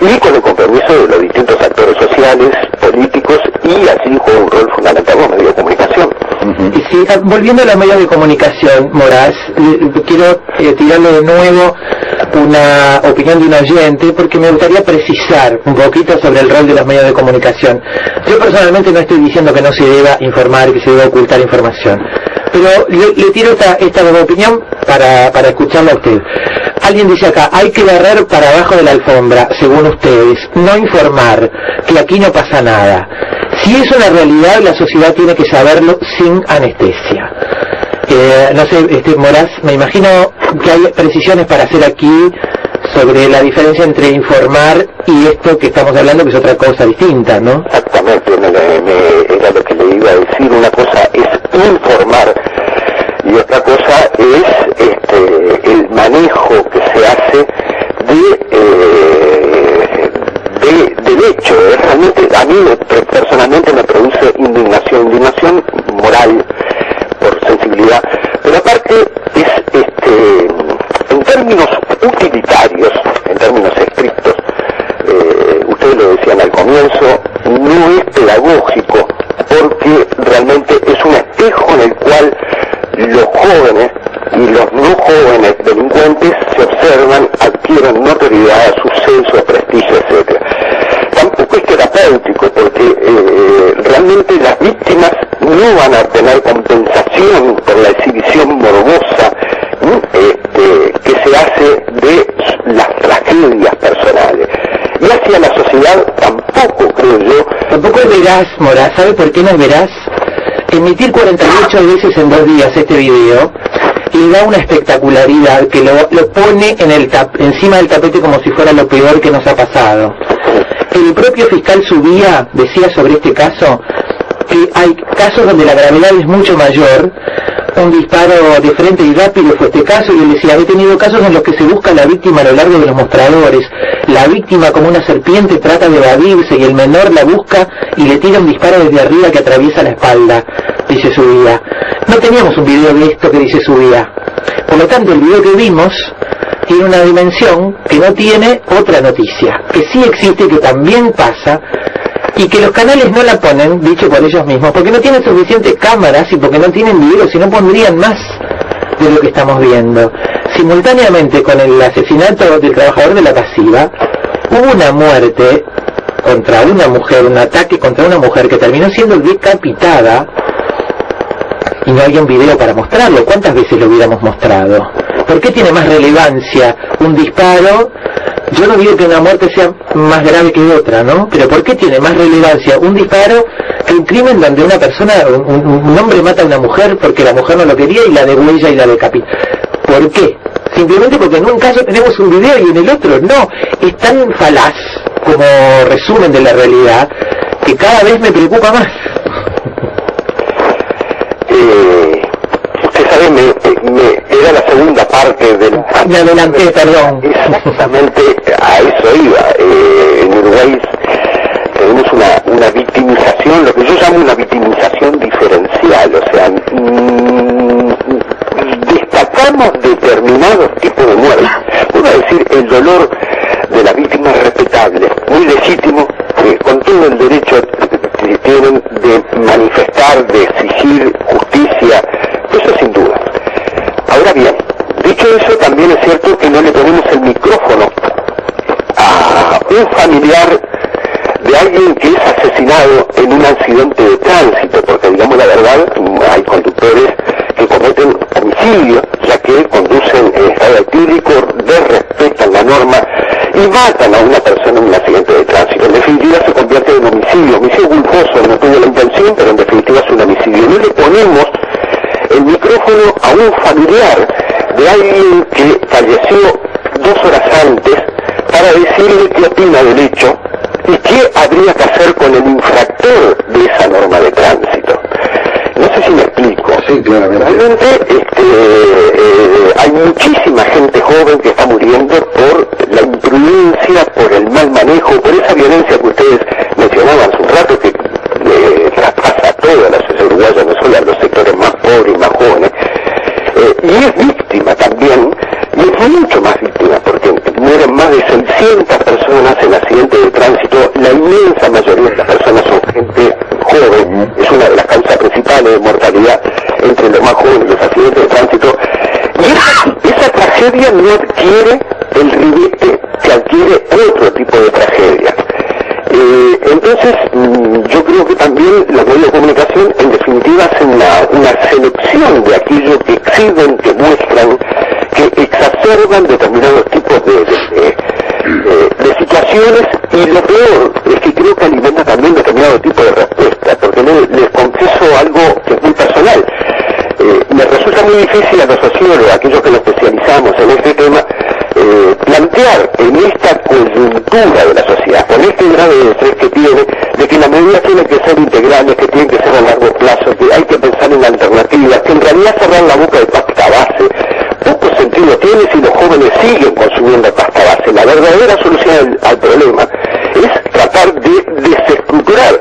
y con el compromiso de los distintos actores sociales, políticos, y así juega un rol fundamental los medios de comunicación. Y sí, volviendo a los medios de comunicación, Moraz, quiero tirarle de nuevo una opinión de un oyente, porque me gustaría precisar un poquito sobre el rol de los medios de comunicación. Yo personalmente no estoy diciendo que no se deba informar y que se deba ocultar información, pero le tiro esta nueva opinión para escucharla a usted. Alguien dice acá, hay que barrer para abajo de la alfombra, según ustedes, no informar, que aquí no pasa nada. Si es una realidad, la sociedad tiene que saberlo sin anestesia. No sé, Moraz, me imagino que hay precisiones para hacer aquí sobre la diferencia entre informar y esto que estamos hablando, que es otra cosa distinta, ¿no? Exactamente, era lo que le iba a decir. Una cosa es informar y otra cosa es el manejo que se hace del hecho. Realmente a mí personalmente me produce indignación moral por sensibilidad, pero aparte es en términos utilitarios, en términos estrictos, ustedes lo decían al comienzo, no es pedagógico, porque realmente es un espejo en el cual los jóvenes y los no jóvenes delincuentes se observan, adquieren notoriedad, suceso, prestigio, etc. Tampoco es terapéutico, porque realmente las víctimas no van a tener compensación por la exhibición morbosa que se hace de las tragedias personales. Y hacia la sociedad tampoco, creo yo. Tampoco es veraz, Moraz. ¿Sabe por qué no es veraz? Emitir 48 veces en 2 días este video le da una espectacularidad que lo pone encima del tapete como si fuera lo peor que nos ha pasado. El propio fiscal Subía decía sobre este caso que hay casos donde la gravedad es mucho mayor. Un disparo de frente y rápido fue este caso, y él decía, he tenido casos en los que se busca a la víctima a lo largo de los mostradores. La víctima, como una serpiente, trata de evadirse y el menor la busca y le tira un disparo desde arriba que atraviesa la espalda, dice Subía. No teníamos un video de esto que dice Subía. Por lo tanto, el video que vimos tiene una dimensión que no tiene otra noticia, que sí existe, que también pasa, y que los canales no la ponen, dicho por ellos mismos, porque no tienen suficientes cámaras y porque no tienen videos, y no pondrían más de lo que estamos viendo. Simultáneamente con el asesinato del trabajador de la pasiva, hubo una muerte contra una mujer, un ataque contra una mujer que terminó siendo decapitada, y no hay un video para mostrarlo. ¿Cuántas veces lo hubiéramos mostrado? ¿Por qué tiene más relevancia un disparo? Yo no digo que una muerte sea más grave que otra, ¿no? Pero ¿por qué tiene más relevancia un disparo que un crimen donde una persona, un hombre mata a una mujer porque la mujer no lo quería y la degüella y la decapita? ¿Por qué? Simplemente porque en un caso tenemos un video y en el otro no. Es tan falaz como resumen de la realidad que cada vez me preocupa más. Usted sabe, era la segunda parte del... Me adelanté, perdón. Exactamente a eso iba. En Uruguay tenemos una victimización, lo que yo llamo una victimización diferencial, o sea, destacamos determinados tipos de muertes. Uno va a decir, el dolor de la víctima es respetable, muy legítimo, con todo el derecho que tienen de manifestar, de exigir justicia, eso sin duda. Ahora bien, dicho eso, también es cierto que no le ponemos el micrófono a un familiar de alguien que es asesinado en un accidente de tránsito, porque digamos la verdad, hay conductores que cometen homicidio, ya que conducen en estado etílico, desrespetan la norma y matan a una persona en un accidente de tránsito. En definitiva se convierte en homicidio culposo, no tuvo la intención, pero en definitiva es un homicidio. No le ponemos el micrófono a un familiar de alguien que falleció 2 horas antes para decirle qué opina del hecho y qué habría que hacer con el infractor de esa norma de tránsito. No sé si me explico. Sí, claramente. Realmente hay muchísima gente joven que está muriendo por la imprudencia, por el mal manejo, por esa violencia que ustedes mencionaban hace un rato, que traspasa a toda la sociedad uruguaya, no solo a los sectores más pobres y más jóvenes, y es víctima también, y es mucho más víctima, porque mueren más de 300 personas en accidentes de tránsito, la inmensa mayoría de las personas son gente joven, es una de las causas principales de mortalidad entre los más jóvenes, los accidentes de tránsito, y esa tragedia no adquiere el ribete que adquiere otro tipo de tragedia. Entonces, yo creo que también los medios de comunicación, en definitiva, hacen una selección de aquello que exhiben, que muestran, que exacerban determinados tipos de situaciones, y lo peor es que creo que alimenta también determinado tipo de respuesta, porque les confieso algo que es muy personal. Me resulta muy difícil a los sociólogos, aquellos que nos especializamos en este tema, plantear en esta coyuntura de la sociedad, con este grado de estrés que tiene, de que las medidas tienen que ser integrales, que tienen que ser a largo plazo, que hay que pensar en alternativas, que en realidad cerrar la boca de pasta base poco sentido tiene si los jóvenes siguen consumiendo pasta base. La verdadera solución al problema es tratar de desestructurar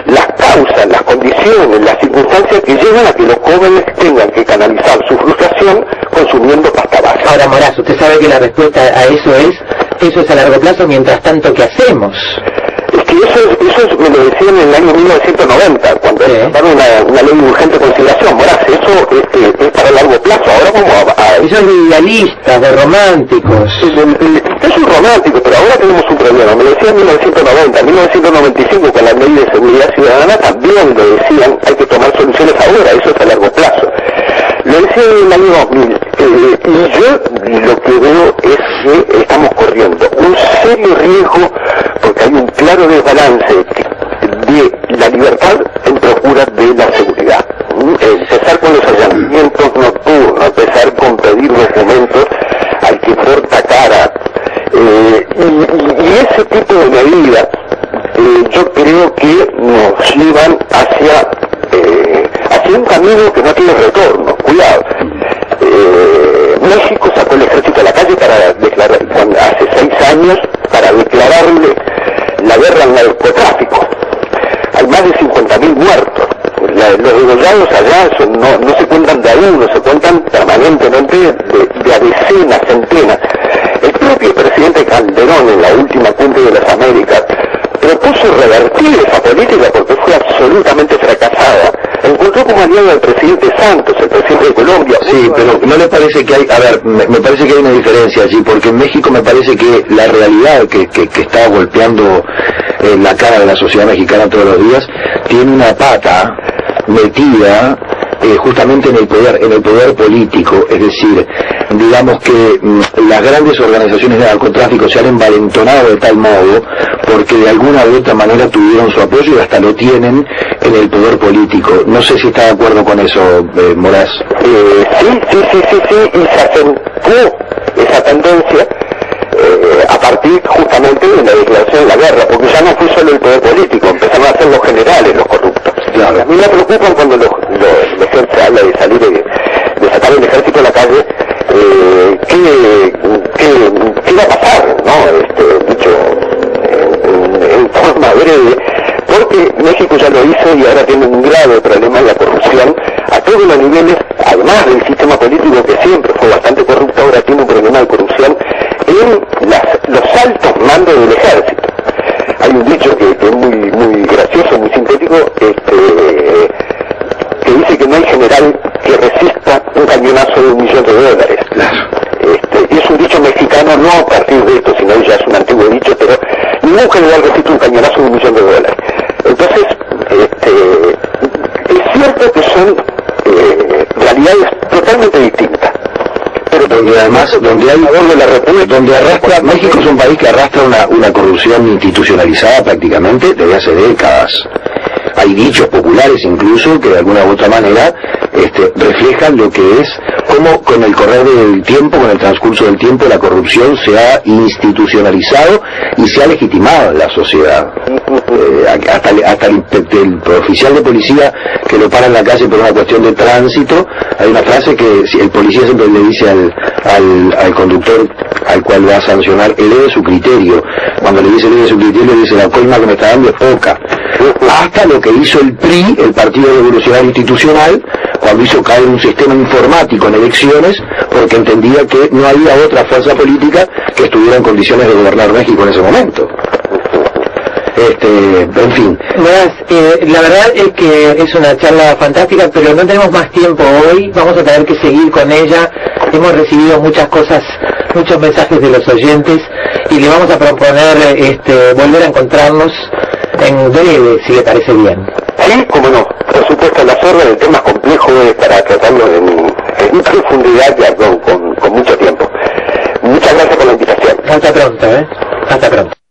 las causas, las condiciones, las circunstancias que llevan a que los jóvenes tengan que canalizar su frustración consumiendo pasta base. Ahora, Moraz, usted sabe que la respuesta a eso es a largo plazo. Mientras tanto, ¿qué hacemos? Es que eso me lo decían en el año 1990, cuando sacaron una ley de urgente conciliación. Moraz, eso es para largo plazo. Ahora vamos a eso es de idealistas, de románticos. Es un romántico, pero ahora tenemos un problema. Me lo decían en 1990, en 1995, con la ley de seguridad ciudadana, también lo decían, hay que tomar soluciones ahora, eso es a largo plazo. Lo decía en el año 2000, y yo lo que veo es que estamos corriendo un serio riesgo, porque hay un claro desbalance de la libertad en procura de la seguridad. Empezar con los allanamientos nocturnos, empezar con pedir documentos al que porta cara, y ese tipo de medidas yo creo que nos llevan hacia un camino que no tiene retorno. Cuidado, México sacó el ejército a la calle para declarar, hace 6 años, para declararle la guerra al narcotráfico. Hay más de 50.000 muertos. Los degollados allá no se cuentan de a uno, se cuentan permanentemente de a decenas, centenas. El propio presidente Calderón, en la última cumbre de las Américas, propuso revertir esa política porque fue absolutamente fracasada. Encontró como aliado al presidente Santos, el presidente de Colombia. Sí, pero ¿no le parece que hay, me parece que hay una diferencia allí? Porque en México me parece que la realidad que está golpeando en la cara de la sociedad mexicana todos los días tiene una pata metida justamente en el poder político. Es decir, digamos que las grandes organizaciones de narcotráfico se han envalentonado de tal modo porque de alguna u otra manera tuvieron su apoyo y hasta lo tienen en el poder político. No sé si está de acuerdo con eso, Moraz. Sí, y se acentuó esa tendencia a partir justamente de la declaración de la guerra, porque ya no fue solo el poder político, empezaron a ser los generales los corruptos. Claro. A mí me preocupan cuando el ejército habla de salir de sacar el ejército a la calle, ¿qué va a pasar, no? Dicho en forma breve, porque México ya lo hizo y ahora tiene un grave problema en la corrupción a todos los niveles, además del sistema político que siempre fue bastante corrupto, ahora tiene un problema de corrupción en los altos mandos del ejército. Hay un dicho que es muy gracioso, muy sintético, que dice que no hay general que resista un cañonazo de $1.000.000. Claro. Y es un dicho mexicano, no a partir de esto, sino ya es un antiguo dicho, pero ningún general resiste un cañonazo de $1.000.000. Entonces, es cierto que son realidades totalmente distintas. Pero donde además, donde arrastra, México es un país que arrastra una corrupción institucionalizada prácticamente desde hace décadas. Hay dichos populares incluso que de alguna u otra manera reflejan lo que es cómo con el correr del tiempo, con el transcurso del tiempo, la corrupción se ha institucionalizado y se ha legitimado en la sociedad. Hasta el oficial de policía que lo para en la calle por una cuestión de tránsito, hay una frase que el policía siempre le dice al conductor al cual va a sancionar, eleve su criterio. Cuando le dice eleve su criterio, le dice la coima que me está dando es poca. Hasta lo que hizo el PRI, el Partido Revolucionario Institucional, cuando hizo caer un sistema informático en elecciones, porque entendía que no había otra fuerza política que estuviera en condiciones de gobernar México en ese momento. En fin. La verdad es que es una charla fantástica, pero no tenemos más tiempo hoy, vamos a tener que seguir con ella. Hemos recibido muchas cosas, muchos mensajes de los oyentes, y le vamos a proponer volver a encontrarnos en breve, si le parece bien. Sí, como no, por supuesto, las órdenes de temas complejos para tratarlos en profundidad y con mucho tiempo. Muchas gracias por la invitación. Hasta pronto, Hasta pronto.